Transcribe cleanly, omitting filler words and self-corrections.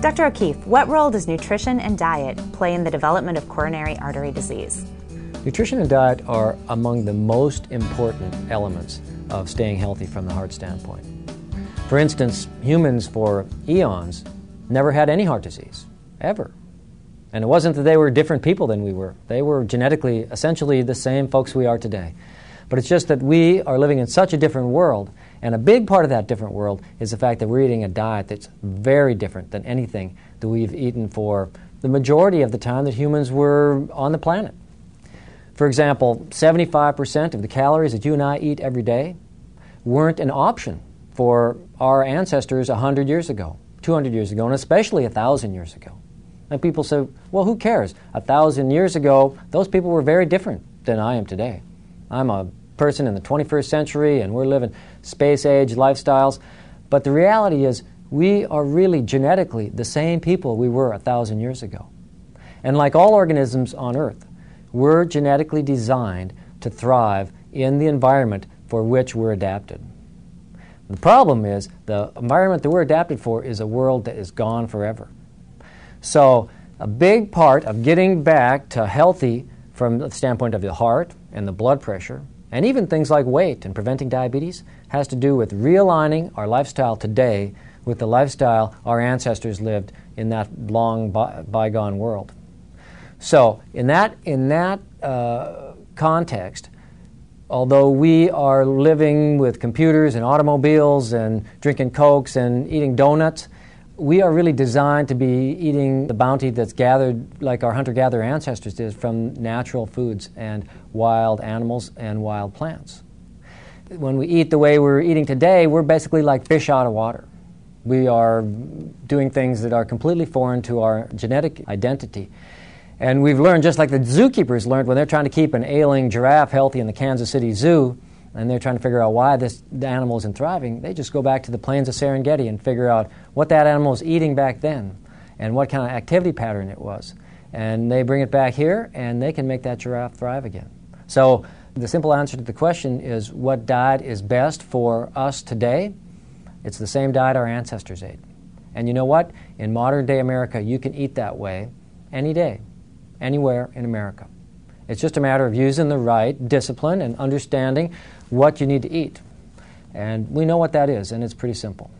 Dr. O'Keefe, what role does nutrition and diet play in the development of coronary artery disease? Nutrition and diet are among the most important elements of staying healthy from the heart standpoint. For instance, humans for eons never had any heart disease, ever. And it wasn't that they were different people than we were. They were genetically essentially the same folks we are today. But it's just that we are living in such a different world, and a big part of that different world is the fact that we're eating a diet that's very different than anything that we've eaten for the majority of the time that humans were on the planet. For example, 75% of the calories that you and I eat every day weren't an option for our ancestors 100 years ago, 200 years ago, and especially 1,000 years ago. And people say, well, who cares? 1,000 years ago, those people were very different than I am today. I'm a person in the 21st century, and we're living space-age lifestyles. But the reality is, we are really genetically the same people we were 1,000 years ago. And like all organisms on Earth, we're genetically designed to thrive in the environment for which we're adapted. The problem is, the environment that we're adapted for is a world that is gone forever. So a big part of getting back to healthy from the standpoint of the heart and the blood pressure, and even things like weight and preventing diabetes, has to do with realigning our lifestyle today with the lifestyle our ancestors lived in that long bygone world. So in that context, although we are living with computers and automobiles and drinking Cokes and eating donuts, we are really designed to be eating the bounty that's gathered like our hunter-gatherer ancestors did from natural foods and wild animals and wild plants. When we eat the way we're eating today, we're basically like fish out of water. We are doing things that are completely foreign to our genetic identity. And we've learned, just like the zookeepers learned when they're trying to keep an ailing giraffe healthy in the Kansas City Zoo, and they're trying to figure out why the animal isn't thriving, they just go back to the plains of Serengeti and figure out what that animal was eating back then and what kind of activity pattern it was. And they bring it back here, and they can make that giraffe thrive again. So the simple answer to the question is, what diet is best for us today? It's the same diet our ancestors ate. And you know what? In modern-day America, you can eat that way any day, anywhere in America. It's just a matter of using the right discipline and understanding what you need to eat. And we know what that is, and it's pretty simple.